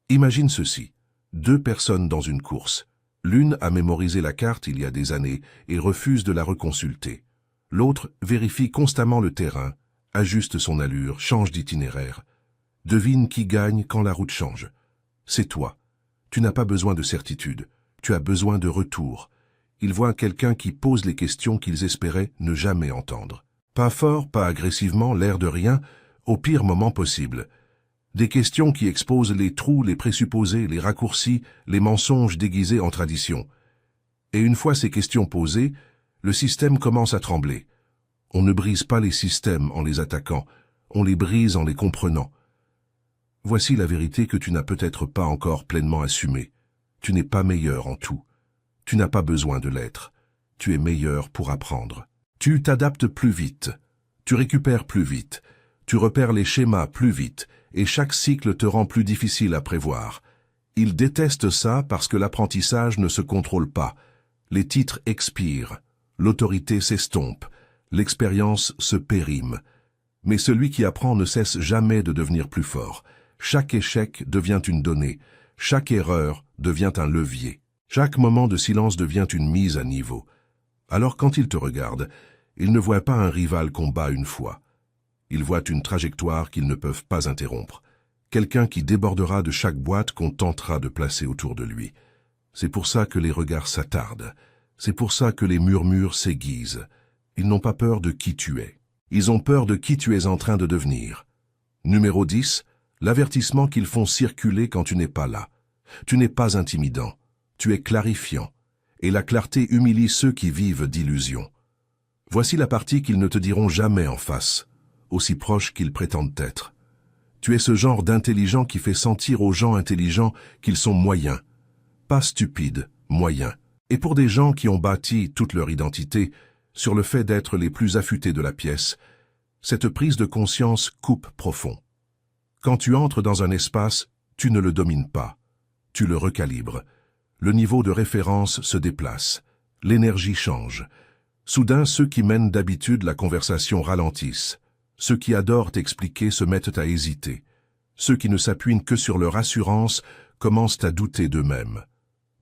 A: Imagine ceci, 2 personnes dans une course. L'une a mémorisé la carte il y a des années et refuse de la reconsulter. L'autre vérifie constamment le terrain, ajuste son allure, change d'itinéraire. Devine qui gagne quand la route change. C'est toi. Tu n'as pas besoin de certitude, tu as besoin de retour. Ils voient quelqu'un qui pose les questions qu'ils espéraient ne jamais entendre. Pas fort, pas agressivement, l'air de rien, au pire moment possible. Des questions qui exposent les trous, les présupposés, les raccourcis, les mensonges déguisés en tradition. Et une fois ces questions posées, le système commence à trembler. On ne brise pas les systèmes en les attaquant, on les brise en les comprenant. Voici la vérité que tu n'as peut-être pas encore pleinement assumée. Tu n'es pas meilleur en tout. Tu n'as pas besoin de l'être. Tu es meilleur pour apprendre. Tu t'adaptes plus vite. Tu récupères plus vite. Tu repères les schémas plus vite. Et chaque cycle te rend plus difficile à prévoir. Ils détestent ça parce que l'apprentissage ne se contrôle pas. Les titres expirent. L'autorité s'estompe. L'expérience se périme. Mais celui qui apprend ne cesse jamais de devenir plus fort. Chaque échec devient une donnée. Chaque erreur devient un levier. Chaque moment de silence devient une mise à niveau. Alors quand ils te regardent, ils ne voient pas un rival qu'on bat une fois. Ils voient une trajectoire qu'ils ne peuvent pas interrompre. Quelqu'un qui débordera de chaque boîte qu'on tentera de placer autour de lui. C'est pour ça que les regards s'attardent. C'est pour ça que les murmures s'aiguisent. Ils n'ont pas peur de qui tu es. Ils ont peur de qui tu es en train de devenir. Numéro 10, l'avertissement qu'ils font circuler quand tu n'es pas là. Tu n'es pas intimidant. Tu es clarifiant. Et la clarté humilie ceux qui vivent d'illusions. Voici la partie qu'ils ne te diront jamais en face, aussi proche qu'ils prétendent être. Tu es ce genre d'intelligent qui fait sentir aux gens intelligents qu'ils sont moyens. Pas stupides, moyens. Et pour des gens qui ont bâti toute leur identité sur le fait d'être les plus affûtés de la pièce, cette prise de conscience coupe profond. Quand tu entres dans un espace, tu ne le domines pas. Tu le recalibres. Le niveau de référence se déplace. L'énergie change. Soudain, ceux qui mènent d'habitude la conversation ralentissent. Ceux qui adorent t'expliquer se mettent à hésiter. Ceux qui ne s'appuient que sur leur assurance commencent à douter d'eux-mêmes.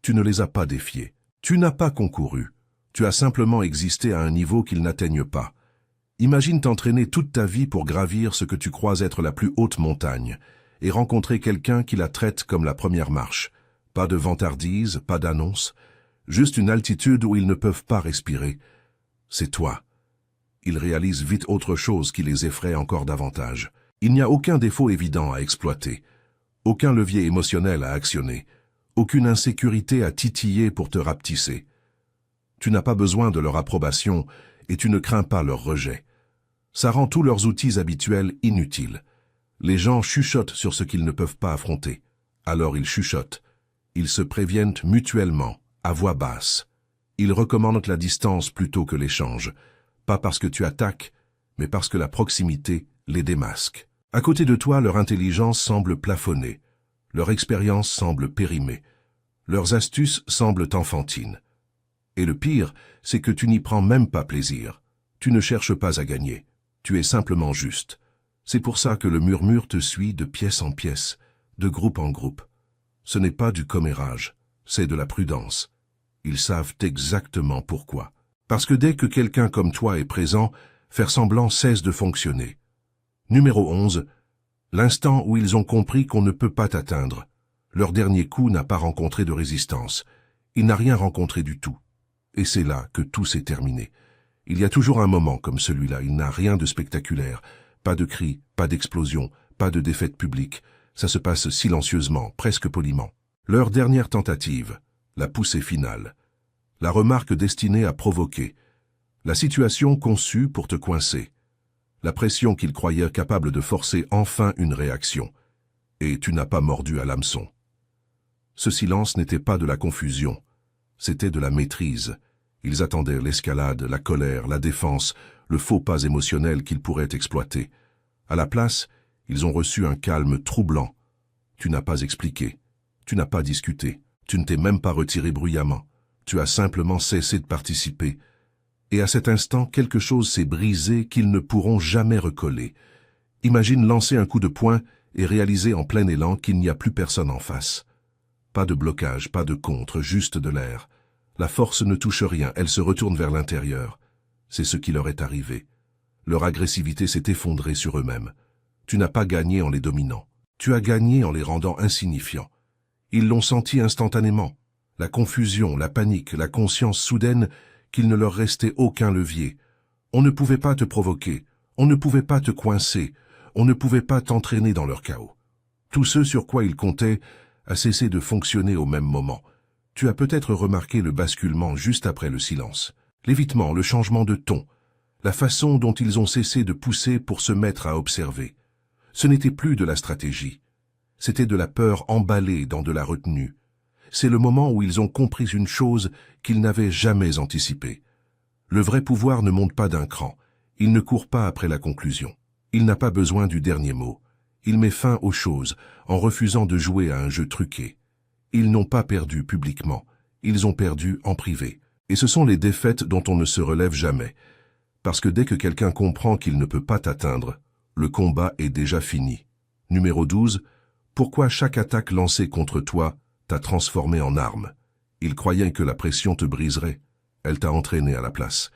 A: Tu ne les as pas défiés. Tu n'as pas concouru. Tu as simplement existé à un niveau qu'ils n'atteignent pas. Imagine t'entraîner toute ta vie pour gravir ce que tu crois être la plus haute montagne et rencontrer quelqu'un qui la traite comme la première marche. Pas de vantardise, pas d'annonce, juste une altitude où ils ne peuvent pas respirer. C'est toi. Ils réalisent vite autre chose qui les effraie encore davantage. Il n'y a aucun défaut évident à exploiter, aucun levier émotionnel à actionner, aucune insécurité à titiller pour te rapetisser. Tu n'as pas besoin de leur approbation et tu ne crains pas leur rejet. Ça rend tous leurs outils habituels inutiles. Les gens chuchotent sur ce qu'ils ne peuvent pas affronter. Alors ils chuchotent. Ils se préviennent mutuellement, à voix basse. Ils recommandent la distance plutôt que l'échange. Pas parce que tu attaques, mais parce que la proximité les démasque. À côté de toi, leur intelligence semble plafonner. Leur expérience semble périmée. Leurs astuces semblent enfantines. Et le pire, c'est que tu n'y prends même pas plaisir. Tu ne cherches pas à gagner. Tu es simplement juste. C'est pour ça que le murmure te suit de pièce en pièce, de groupe en groupe. Ce n'est pas du commérage, c'est de la prudence. Ils savent exactement pourquoi. Parce que dès que quelqu'un comme toi est présent, faire semblant cesse de fonctionner. Numéro 11. L'instant où ils ont compris qu'on ne peut pas t'atteindre. Leur dernier coup n'a pas rencontré de résistance. Il n'a rien rencontré du tout. Et c'est là que tout s'est terminé. Il y a toujours un moment comme celui-là, il n'a rien de spectaculaire. Pas de cris, pas d'explosion, pas de défaite publique. Ça se passe silencieusement, presque poliment. Leur dernière tentative, la poussée finale. La remarque destinée à provoquer. La situation conçue pour te coincer. La pression qu'ils croyaient capable de forcer enfin une réaction. Et tu n'as pas mordu à l'hameçon. Ce silence n'était pas de la confusion, c'était de la maîtrise. Ils attendaient l'escalade, la colère, la défense, le faux pas émotionnel qu'ils pourraient exploiter. À la place, ils ont reçu un calme troublant. Tu n'as pas expliqué, tu n'as pas discuté, tu ne t'es même pas retiré bruyamment. Tu as simplement cessé de participer. Et à cet instant, quelque chose s'est brisé qu'ils ne pourront jamais recoller. Imagine lancer un coup de poing et réaliser en plein élan qu'il n'y a plus personne en face. Pas de blocage, pas de contre, juste de l'air. La force ne touche rien, elle se retourne vers l'intérieur. C'est ce qui leur est arrivé. Leur agressivité s'est effondrée sur eux-mêmes. Tu n'as pas gagné en les dominant. Tu as gagné en les rendant insignifiants. Ils l'ont senti instantanément. La confusion, la panique, la conscience soudaine qu'il ne leur restait aucun levier. On ne pouvait pas te provoquer, on ne pouvait pas te coincer, on ne pouvait pas t'entraîner dans leur chaos. Tout ce sur quoi ils comptaient a cessé de fonctionner au même moment. Tu as peut-être remarqué le basculement juste après le silence. L'évitement, le changement de ton, la façon dont ils ont cessé de pousser pour se mettre à observer. Ce n'était plus de la stratégie. C'était de la peur emballée dans de la retenue. C'est le moment où ils ont compris une chose qu'ils n'avaient jamais anticipée. Le vrai pouvoir ne monte pas d'un cran. Il ne court pas après la conclusion. Il n'a pas besoin du dernier mot. Il met fin aux choses en refusant de jouer à un jeu truqué. Ils n'ont pas perdu publiquement, ils ont perdu en privé. Et ce sont les défaites dont on ne se relève jamais. Parce que dès que quelqu'un comprend qu'il ne peut pas t'atteindre, le combat est déjà fini. Numéro 12. Pourquoi chaque attaque lancée contre toi t'a transformé en arme? Ils croyaient que la pression te briserait. Elle t'a entraîné à la place.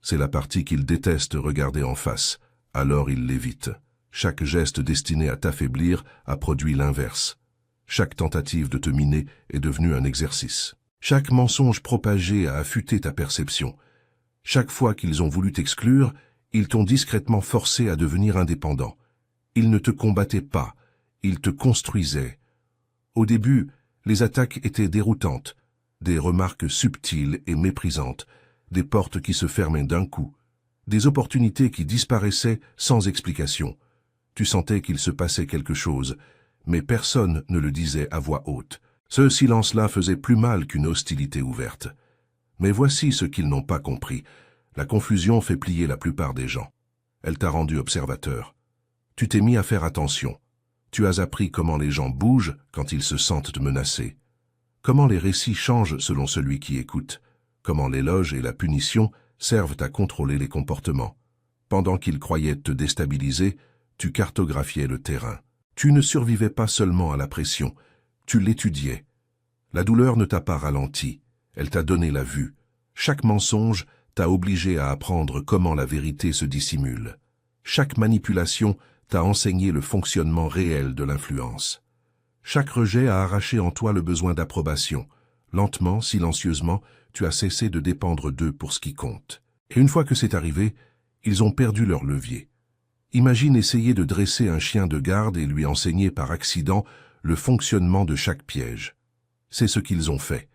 A: C'est la partie qu'ils détestent regarder en face. Alors ils l'évitent. Chaque geste destiné à t'affaiblir a produit l'inverse. Chaque tentative de te miner est devenue un exercice. Chaque mensonge propagé a affûté ta perception. Chaque fois qu'ils ont voulu t'exclure, ils t'ont discrètement forcé à devenir indépendant. Ils ne te combattaient pas, ils te construisaient. Au début, les attaques étaient déroutantes, des remarques subtiles et méprisantes, des portes qui se fermaient d'un coup, des opportunités qui disparaissaient sans explication. Tu sentais qu'il se passait quelque chose, mais personne ne le disait à voix haute. Ce silence-là faisait plus mal qu'une hostilité ouverte. Mais voici ce qu'ils n'ont pas compris. La confusion fait plier la plupart des gens. Elle t'a rendu observateur. Tu t'es mis à faire attention. Tu as appris comment les gens bougent quand ils se sentent menacés. Comment les récits changent selon celui qui écoute. Comment l'éloge et la punition servent à contrôler les comportements. Pendant qu'ils croyaient te déstabiliser, tu cartographiais le terrain. Tu ne survivais pas seulement à la pression, tu l'étudiais. La douleur ne t'a pas ralenti, elle t'a donné la vue. Chaque mensonge t'a obligé à apprendre comment la vérité se dissimule. Chaque manipulation t'a enseigné le fonctionnement réel de l'influence. Chaque rejet a arraché en toi le besoin d'approbation. Lentement, silencieusement, tu as cessé de dépendre d'eux pour ce qui compte. Et une fois que c'est arrivé, ils ont perdu leur levier. Imagine essayer de dresser un chien de garde et lui enseigner par accident le fonctionnement de chaque piège. C'est ce qu'ils ont fait.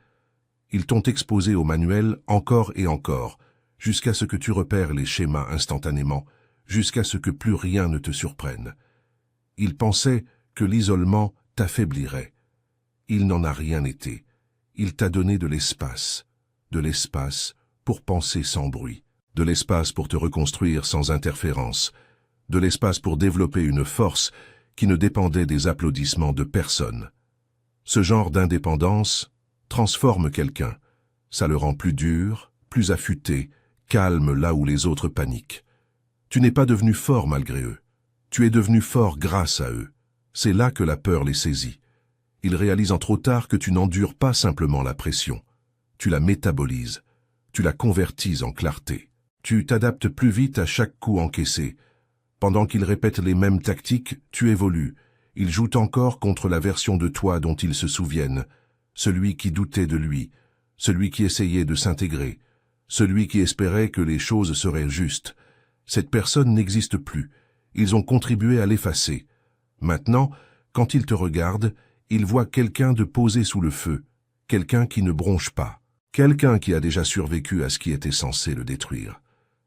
A: Ils t'ont exposé au manuel encore et encore, jusqu'à ce que tu repères les schémas instantanément, jusqu'à ce que plus rien ne te surprenne. Ils pensaient que l'isolement t'affaiblirait. Il n'en a rien été. Il t'a donné de l'espace pour penser sans bruit, de l'espace pour te reconstruire sans interférence, de l'espace pour développer une force qui ne dépendait des applaudissements de personne. Ce genre d'indépendance transforme quelqu'un. Ça le rend plus dur, plus affûté, calme là où les autres paniquent. Tu n'es pas devenu fort malgré eux. Tu es devenu fort grâce à eux. C'est là que la peur les saisit. Ils réalisent en trop tard que tu n'endures pas simplement la pression. Tu la métabolises. Tu la convertis en clarté. Tu t'adaptes plus vite à chaque coup encaissé. Pendant qu'ils répètent les mêmes tactiques, tu évolues. Ils jouent encore contre la version de toi dont ils se souviennent. Celui qui doutait de lui, celui qui essayait de s'intégrer, celui qui espérait que les choses seraient justes. Cette personne n'existe plus. Ils ont contribué à l'effacer. Maintenant, quand ils te regardent, ils voient quelqu'un de posé sous le feu, quelqu'un qui ne bronche pas, quelqu'un qui a déjà survécu à ce qui était censé le détruire.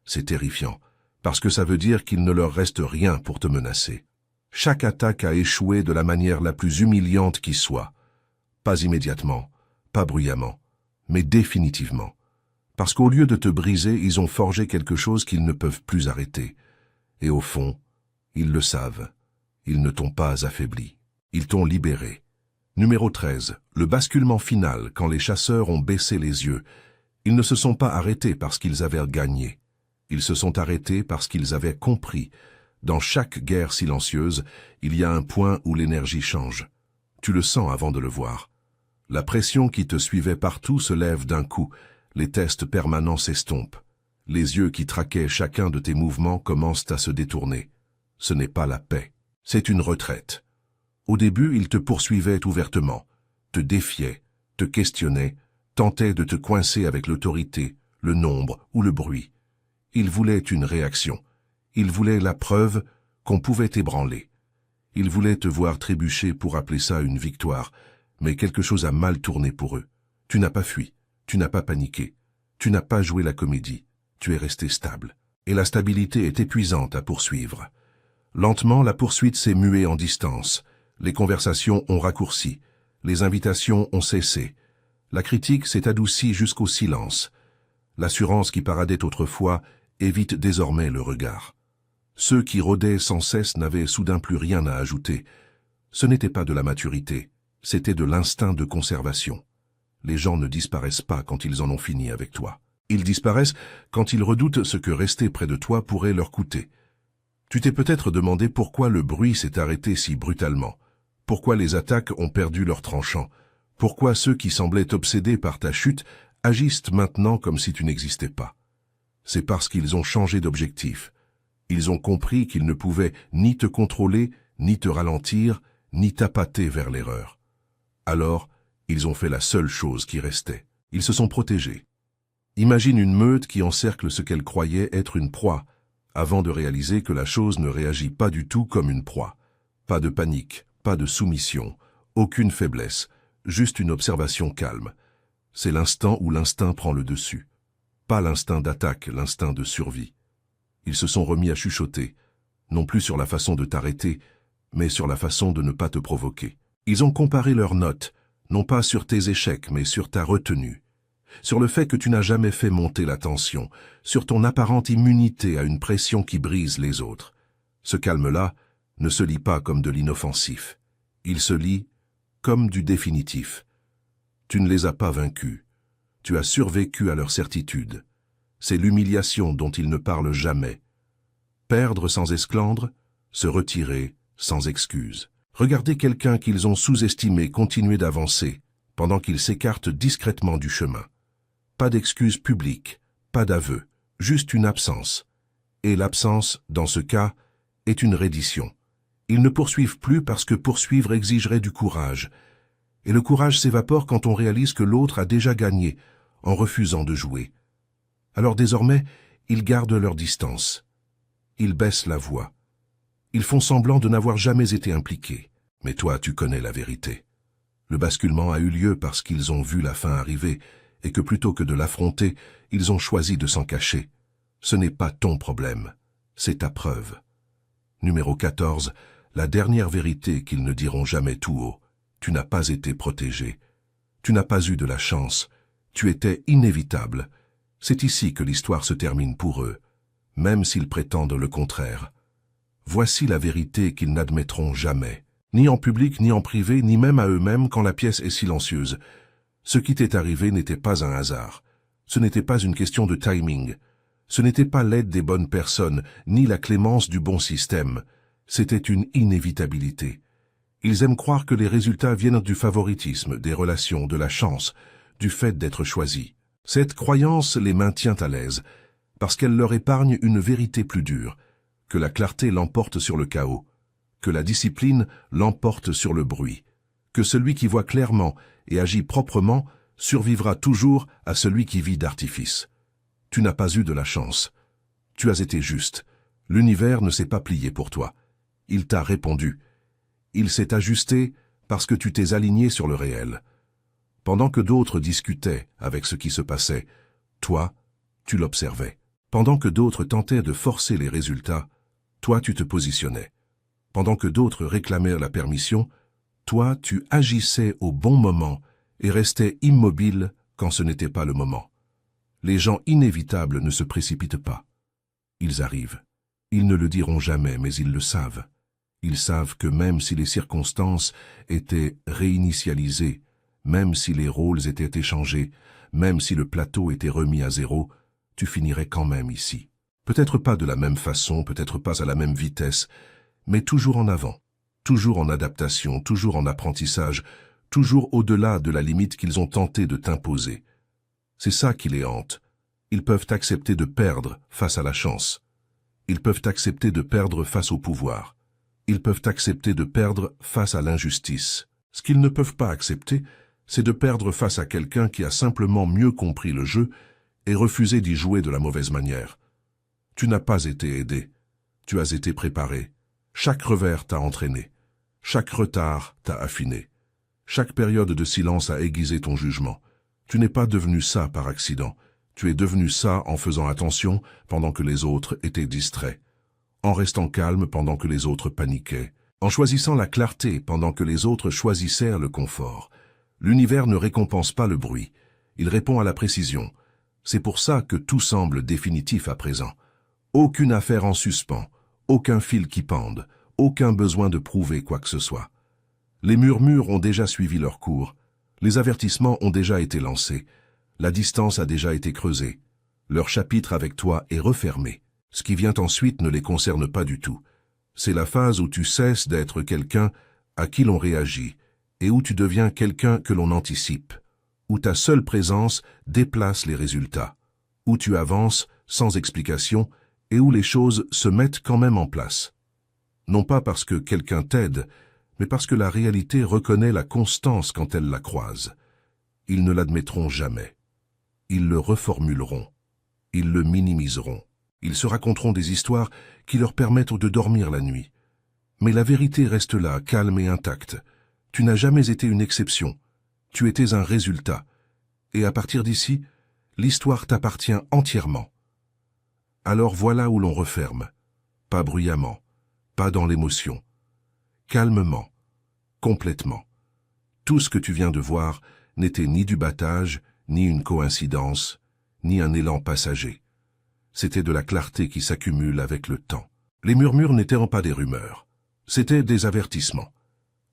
A: C'est terrifiant, parce que ça veut dire qu'il ne leur reste rien pour te menacer. Chaque attaque a échoué de la manière la plus humiliante qui soit. Pas immédiatement, pas bruyamment, mais définitivement. Parce qu'au lieu de te briser, ils ont forgé quelque chose qu'ils ne peuvent plus arrêter. Et au fond, ils le savent. Ils ne t'ont pas affaibli. Ils t'ont libéré. Numéro 13. Le basculement final, quand les chasseurs ont baissé les yeux. Ils ne se sont pas arrêtés parce qu'ils avaient gagné. Ils se sont arrêtés parce qu'ils avaient compris. Dans chaque guerre silencieuse, il y a un point où l'énergie change. Tu le sens avant de le voir. La pression qui te suivait partout se lève d'un coup. Les tests permanents s'estompent. Les yeux qui traquaient chacun de tes mouvements commencent à se détourner. Ce n'est pas la paix, c'est une retraite. Au début, ils te poursuivaient ouvertement, te défiaient, te questionnaient, tentaient de te coincer avec l'autorité, le nombre ou le bruit. Ils voulaient une réaction. Ils voulaient la preuve qu'on pouvait t'ébranler. Ils voulaient te voir trébucher pour appeler ça une victoire, mais quelque chose a mal tourné pour eux. Tu n'as pas fui, tu n'as pas paniqué, tu n'as pas joué la comédie, tu es resté stable. Et la stabilité est épuisante à poursuivre. Lentement, la poursuite s'est muée en distance. Les conversations ont raccourci. Les invitations ont cessé. La critique s'est adoucie jusqu'au silence. L'assurance qui paradait autrefois évite désormais le regard. Ceux qui rôdaient sans cesse n'avaient soudain plus rien à ajouter. Ce n'était pas de la maturité, c'était de l'instinct de conservation. Les gens ne disparaissent pas quand ils en ont fini avec toi. Ils disparaissent quand ils redoutent ce que rester près de toi pourrait leur coûter. Tu t'es peut-être demandé pourquoi le bruit s'est arrêté si brutalement, pourquoi les attaques ont perdu leur tranchant, pourquoi ceux qui semblaient obsédés par ta chute agissent maintenant comme si tu n'existais pas. C'est parce qu'ils ont changé d'objectif. Ils ont compris qu'ils ne pouvaient ni te contrôler, ni te ralentir, ni t'appâter vers l'erreur. Alors, ils ont fait la seule chose qui restait. Ils se sont protégés. Imagine une meute qui encercle ce qu'elle croyait être une proie, avant de réaliser que la chose ne réagit pas du tout comme une proie. Pas de panique, pas de soumission, aucune faiblesse, juste une observation calme. C'est l'instant où l'instinct prend le dessus. Pas l'instinct d'attaque, l'instinct de survie. Ils se sont remis à chuchoter, non plus sur la façon de t'arrêter, mais sur la façon de ne pas te provoquer. Ils ont comparé leurs notes, non pas sur tes échecs, mais sur ta retenue, sur le fait que tu n'as jamais fait monter la tension, sur ton apparente immunité à une pression qui brise les autres. Ce calme-là ne se lit pas comme de l'inoffensif. Il se lit comme du définitif. Tu ne les as pas vaincus. Tu as survécu à leur certitude. C'est l'humiliation dont ils ne parlent jamais. Perdre sans esclandre, se retirer sans excuse. Regarder quelqu'un qu'ils ont sous-estimé continuer d'avancer, pendant qu'il s'écarte discrètement du chemin. Pas d'excuses publiques, pas d'aveu, juste une absence. Et l'absence, dans ce cas, est une reddition. Ils ne poursuivent plus parce que poursuivre exigerait du courage. Et le courage s'évapore quand on réalise que l'autre a déjà gagné, en refusant de jouer. Alors désormais, ils gardent leur distance. Ils baissent la voix. Ils font semblant de n'avoir jamais été impliqués. Mais toi, tu connais la vérité. Le basculement a eu lieu parce qu'ils ont vu la fin arriver, et que plutôt que de l'affronter, ils ont choisi de s'en cacher. Ce n'est pas ton problème, c'est ta preuve. Numéro 14, la dernière vérité qu'ils ne diront jamais tout haut. Tu n'as pas été protégé. Tu n'as pas eu de la chance. Tu étais inévitable. C'est ici que l'histoire se termine pour eux, même s'ils prétendent le contraire. Voici la vérité qu'ils n'admettront jamais, ni en public, ni en privé, ni même à eux-mêmes quand la pièce est silencieuse. Ce qui t'est arrivé n'était pas un hasard. Ce n'était pas une question de timing. Ce n'était pas l'aide des bonnes personnes, ni la clémence du bon système. C'était une inévitabilité. Ils aiment croire que les résultats viennent du favoritisme, des relations, de la chance, du fait d'être choisis. Cette croyance les maintient à l'aise, parce qu'elle leur épargne une vérité plus dure, que la clarté l'emporte sur le chaos, que la discipline l'emporte sur le bruit, que celui qui voit clairement et agit proprement survivra toujours à celui qui vit d'artifice. Tu n'as pas eu de la chance. Tu as été juste. L'univers ne s'est pas plié pour toi. Il t'a répondu. Il s'est ajusté parce que tu t'es aligné sur le réel. Pendant que d'autres discutaient avec ce qui se passait, toi, tu l'observais. Pendant que d'autres tentaient de forcer les résultats, toi, tu te positionnais. Pendant que d'autres réclamaient la permission, toi, tu agissais au bon moment et restais immobile quand ce n'était pas le moment. Les gens inévitables ne se précipitent pas. Ils arrivent. Ils ne le diront jamais, mais ils le savent. Ils savent que même si les circonstances étaient réinitialisées, même si les rôles étaient échangés, même si le plateau était remis à zéro, tu finirais quand même ici. Peut-être pas de la même façon, peut-être pas à la même vitesse, mais toujours en avant, toujours en adaptation, toujours en apprentissage, toujours au-delà de la limite qu'ils ont tenté de t'imposer. C'est ça qui les hante. Ils peuvent accepter de perdre face à la chance. Ils peuvent accepter de perdre face au pouvoir. Ils peuvent accepter de perdre face à l'injustice. Ce qu'ils ne peuvent pas accepter, c'est de perdre face à quelqu'un qui a simplement mieux compris le jeu et refusé d'y jouer de la mauvaise manière. Tu n'as pas été aidé. Tu as été préparé. Chaque revers t'a entraîné. Chaque retard t'a affiné. Chaque période de silence a aiguisé ton jugement. Tu n'es pas devenu ça par accident. Tu es devenu ça en faisant attention pendant que les autres étaient distraits, en restant calme pendant que les autres paniquaient, en choisissant la clarté pendant que les autres choisissaient le confort. L'univers ne récompense pas le bruit, il répond à la précision. C'est pour ça que tout semble définitif à présent. Aucune affaire en suspens, aucun fil qui pende, aucun besoin de prouver quoi que ce soit. Les murmures ont déjà suivi leur cours, les avertissements ont déjà été lancés, la distance a déjà été creusée, leur chapitre avec toi est refermé. Ce qui vient ensuite ne les concerne pas du tout. C'est la phase où tu cesses d'être quelqu'un à qui l'on réagit et où tu deviens quelqu'un que l'on anticipe, où ta seule présence déplace les résultats, où tu avances sans explication et où les choses se mettent quand même en place. Non pas parce que quelqu'un t'aide, mais parce que la réalité reconnaît la constance quand elle la croise. Ils ne l'admettront jamais. Ils le reformuleront. Ils le minimiseront. Ils se raconteront des histoires qui leur permettent de dormir la nuit. Mais la vérité reste là, calme et intacte. Tu n'as jamais été une exception. Tu étais un résultat. Et à partir d'ici, l'histoire t'appartient entièrement. Alors voilà où l'on referme. Pas bruyamment, pas dans l'émotion. Calmement, complètement. Tout ce que tu viens de voir n'était ni du battage, ni une coïncidence, ni un élan passager. C'était de la clarté qui s'accumule avec le temps. Les murmures n'étaient pas des rumeurs, c'étaient des avertissements.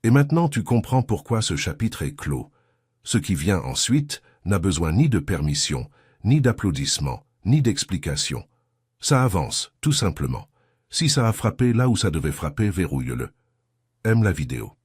A: Et maintenant tu comprends pourquoi ce chapitre est clos. Ce qui vient ensuite n'a besoin ni de permission, ni d'applaudissements, ni d'explications. Ça avance, tout simplement. Si ça a frappé là où ça devait frapper, verrouille-le. Aime la vidéo.